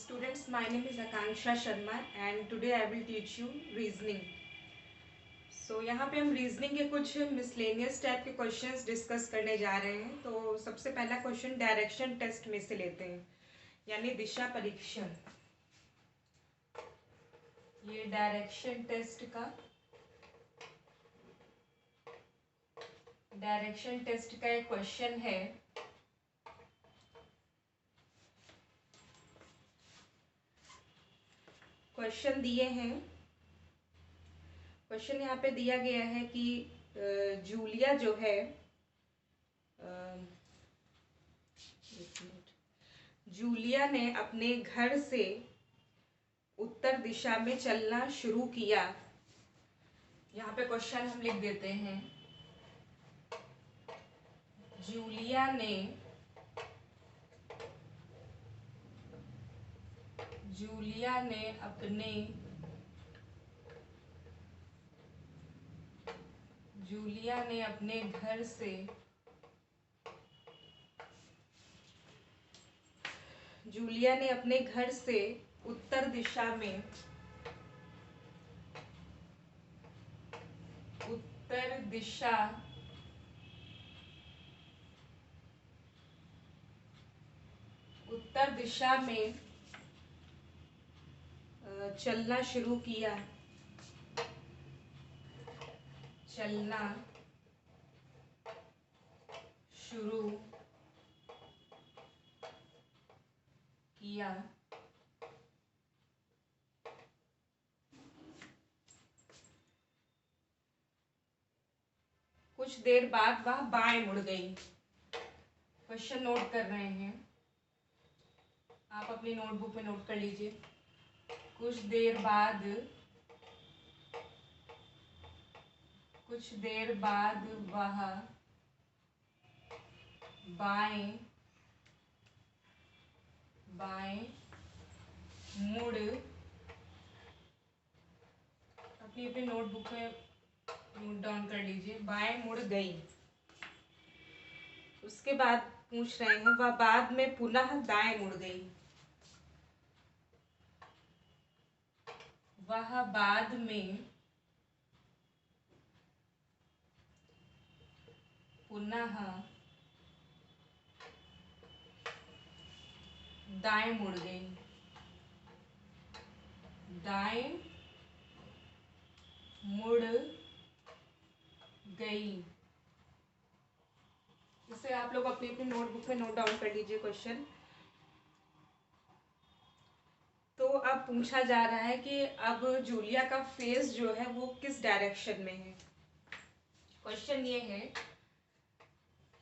Students, my name is Akanksha Sharma and today I will teach you reasoning. So यहाँ पे हम reasoning के कुछ मिसलेनियस टाइप के क्वेश्चंस डिस्कस करने जा रहे हैं। तो सबसे पहला क्वेश्चन डायरेक्शन टेस्ट में से लेते हैं, यानी दिशा परीक्षण। ये डायरेक्शन टेस्ट का एक क्वेश्चन है। क्वेश्चन दिए हैं, क्वेश्चन यहाँ पे दिया गया है कि जूलिया जो है, जूलिया ने अपने घर से उत्तर दिशा में चलना शुरू किया। यहाँ पे क्वेश्चन हम लिख देते हैं, जूलिया ने अपने घर से उत्तर दिशा में चलना शुरू किया। कुछ देर बाद वह बाएं मुड़ गई। क्वेश्चन नोट कर रहे हैं, आप अपनी नोटबुक में नोट कर लीजिए। कुछ देर बाद वह बाएं मुड़, अपनी नोटबुक में नोट डाउन कर लीजिए, बाएं मुड़ गई। उसके बाद पूछ रहे हैं, वह बाद में पुनः दाएं मुड़ गई। वह बाद में पुनः दाएं मुड़ गई। दाएं मुड़ गई। इसे आप लोग अपनी अपनी नोटबुक में नोट डाउन कर लीजिए क्वेश्चन। तो अब पूछा जा रहा है कि अब जूलिया का फेस जो है वो किस डायरेक्शन में है। क्वेश्चन ये है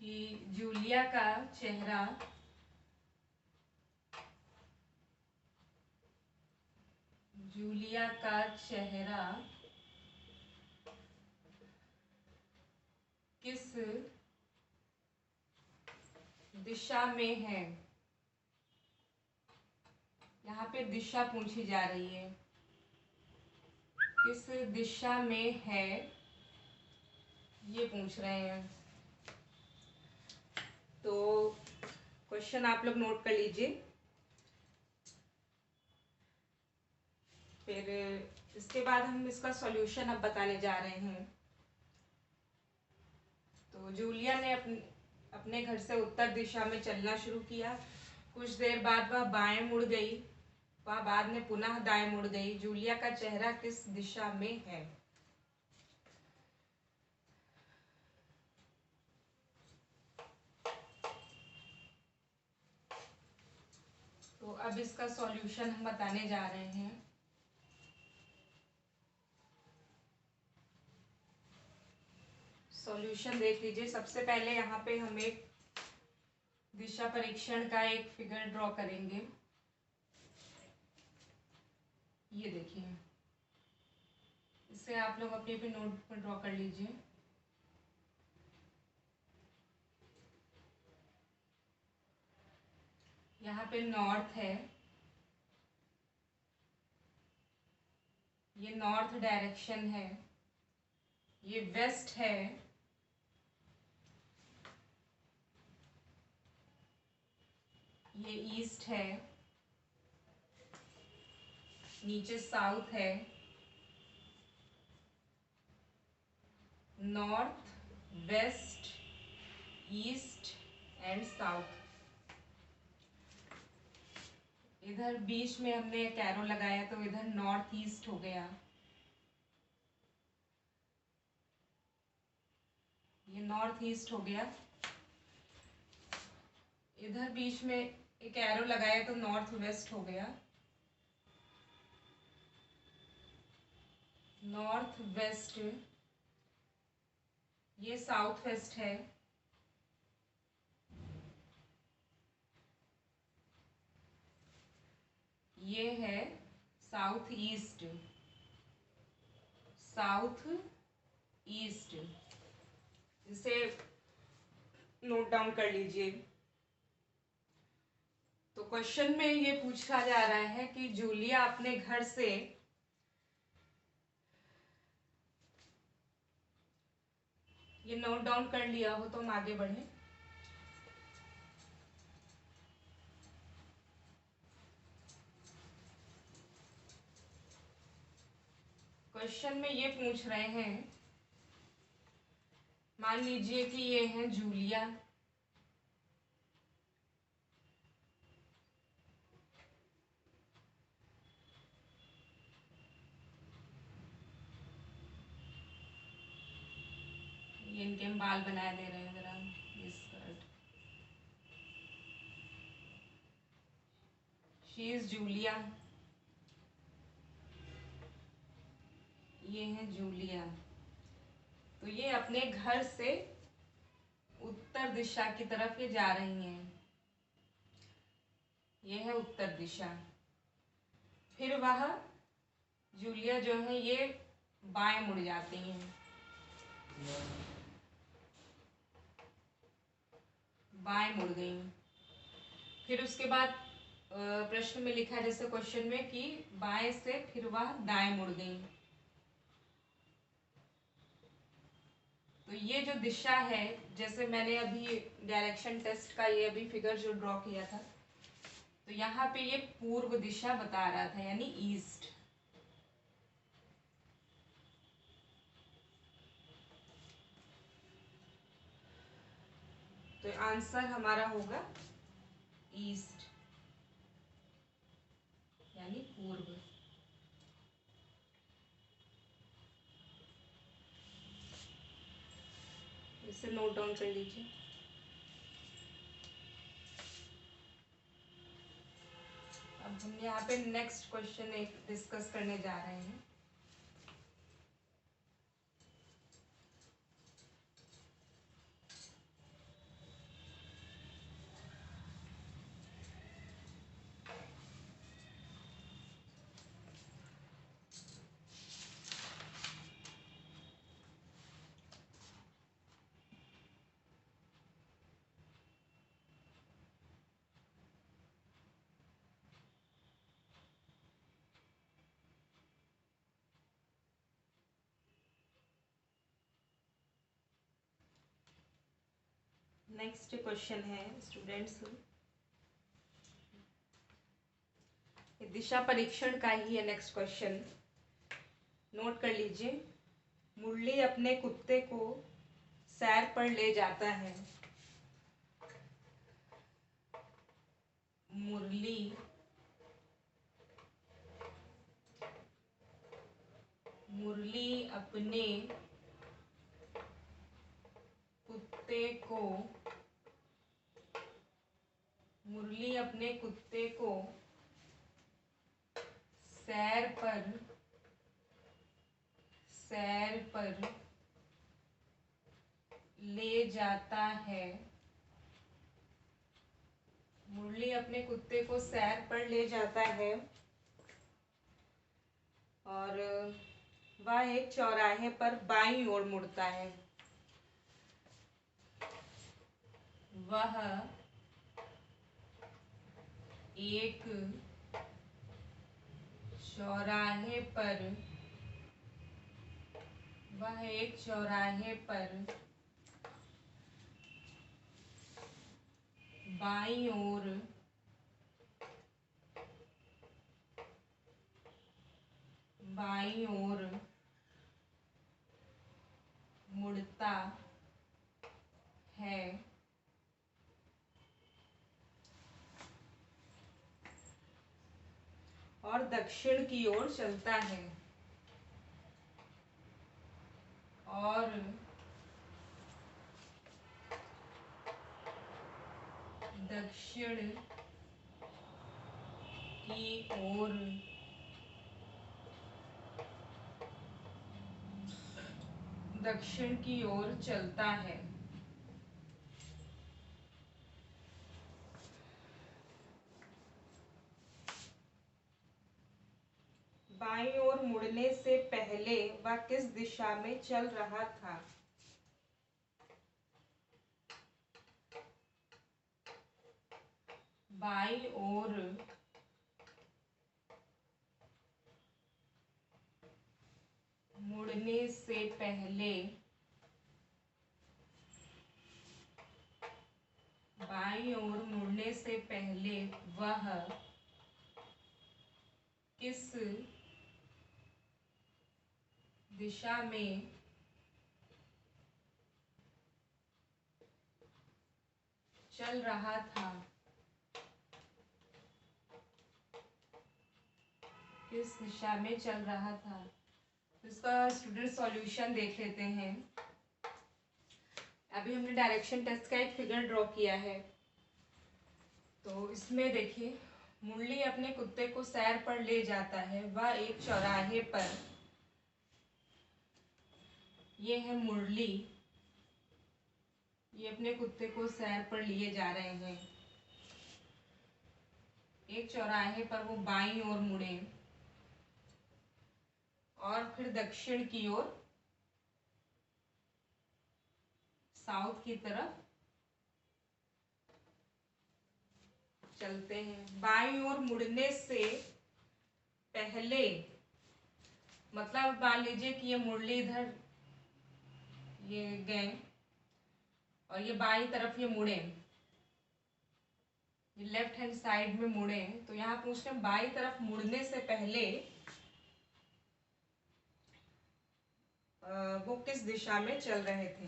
कि जूलिया का चेहरा किस दिशा में है। यहाँ पे दिशा पूछी जा रही है, किस दिशा में है ये पूछ रहे हैं। तो क्वेश्चन आप लोग नोट कर लीजिए। फिर इसके बाद हम इसका सॉल्यूशन अब बताने जा रहे हैं। तो जूलिया ने अपने घर से उत्तर दिशा में चलना शुरू किया। कुछ देर बाद वह बाएं मुड़ गई। वह बाद में पुनः दाएं मुड़ गई। जूलिया का चेहरा किस दिशा में है। तो अब इसका सॉल्यूशन हम बताने जा रहे हैं। सॉल्यूशन देख लीजिए। सबसे पहले यहाँ पे हम एक दिशा परीक्षण का एक फिगर ड्रॉ करेंगे। ये देखिए, इसे आप लोग अपनी अपनी नोट पर ड्रॉ कर लीजिए। यहाँ पे नॉर्थ है, ये नॉर्थ डायरेक्शन है। ये वेस्ट है, ये ईस्ट है, नीचे साउथ है, north, west, east and south. इधर बीच में हमने एक एरो लगाया तो इधर नॉर्थ ईस्ट हो गया, ये नॉर्थ ईस्ट हो गया। इधर बीच में एक एरो लगाया तो नॉर्थ वेस्ट हो गया, नॉर्थ वेस्ट, ये साउथ वेस्ट है, ये है साउथ ईस्ट, साउथ ईस्ट। इसे नोट डाउन कर लीजिए। तो क्वेश्चन में ये पूछा जा रहा है कि जूलिया अपने घर से ये नोट डाउन कर लिया हो तो हम आगे बढ़े। क्वेश्चन में ये पूछ रहे हैं, मान लीजिए कि ये है जूलिया, ये इनके हम बाल बना दे रहे हैं जरा, ये स्कर्ट। शी इज जूलिया, ये है जूलिया। तो ये अपने घर से उत्तर दिशा की तरफ ये जा रही हैं, ये है उत्तर दिशा। फिर वह जूलिया जो है ये बाएं मुड़ जाती हैं, बाएं मुड़ गई। फिर उसके बाद प्रश्न में लिखा है जैसे क्वेश्चन में कि बाएं से फिर वह दाएं मुड़ गई। तो ये जो दिशा है, जैसे मैंने अभी डायरेक्शन टेस्ट का ये अभी फिगर जो ड्रॉ किया था, तो यहाँ पे ये पूर्व दिशा बता रहा था, यानी ईस्ट। तो आंसर हमारा होगा ईस्ट, यानी पूर्व। इसे नोट डाउन कर लीजिए। अब हम यहाँ पे नेक्स्ट क्वेश्चन एक डिस्कस करने जा रहे हैं। नेक्स्ट क्वेश्चन है स्टूडेंट्स, दिशा परीक्षण का ही है नेक्स्ट क्वेश्चन, नोट कर लीजिए। मुरली अपने कुत्ते को सैर पर ले जाता है, मुरली अपने कुत्ते को मुरली अपने कुत्ते को सैर पर ले जाता है, मुरली अपने कुत्ते को सैर पर ले जाता है और वह एक चौराहे पर बाईं ओर मुड़ता है। वह एक चौराहे पर बाईं ओर चलता है। और दक्षिण की ओर चलता है। और दक्षिण की ओर चलता है। बाईं ओर मुड़ने से पहले वह किस दिशा में चल रहा था? बाईं ओर मुड़ने से पहले वह किस दिशा में चल रहा था? किस दिशा में चल रहा था? इसका स्टूडेंट सॉल्यूशन देख लेते हैं। अभी हमने डायरेक्शन टेस्ट का एक फिगर ड्रॉ किया है। तो इसमें देखिए, मुरली अपने कुत्ते को सैर पर ले जाता है। वह एक चौराहे पर, ये है मुरली, ये अपने कुत्ते को सैर पर लिए जा रहे हैं। एक चौराहे पर वो बाईं ओर मुड़े और फिर दक्षिण की ओर, साउथ की तरफ चलते हैं। बाईं ओर मुड़ने से पहले, मतलब मान लीजिए कि ये मुरली इधर ये गए और ये बाईं तरफ ये मुड़े, ये लेफ्ट हैंड साइड में मुड़े। तो यहाँ पूछ रहे हैं बाईं तरफ मुड़ने से पहले वो किस दिशा में चल रहे थे,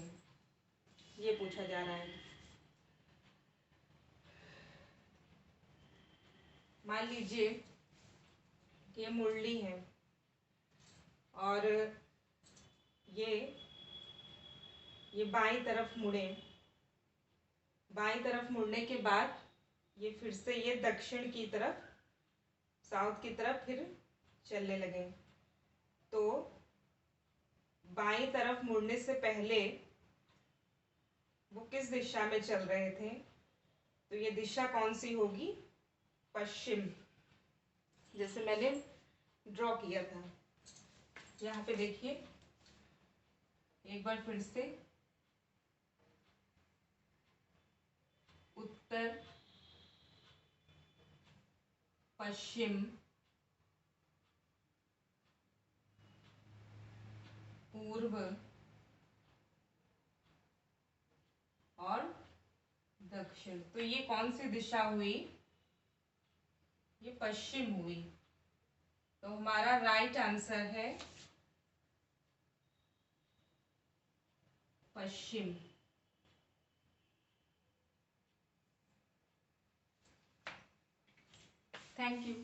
ये पूछा जा रहा है। मान लीजिए कि ये मुरली है और ये बाईं तरफ मुड़े। बाईं तरफ मुड़ने के बाद ये फिर से ये दक्षिण की तरफ, साउथ की तरफ फिर चलने लगे। तो बाईं तरफ मुड़ने से पहले वो किस दिशा में चल रहे थे? तो ये दिशा कौन सी होगी? पश्चिम, जैसे मैंने ड्रॉ किया था। यहाँ पे देखिए एक बार फिर से, उत्तर, पश्चिम, पूर्व और दक्षिण। तो ये कौन सी दिशा हुई? ये पश्चिम हुई। तो हमारा राइट आंसर है पश्चिम। Thank you.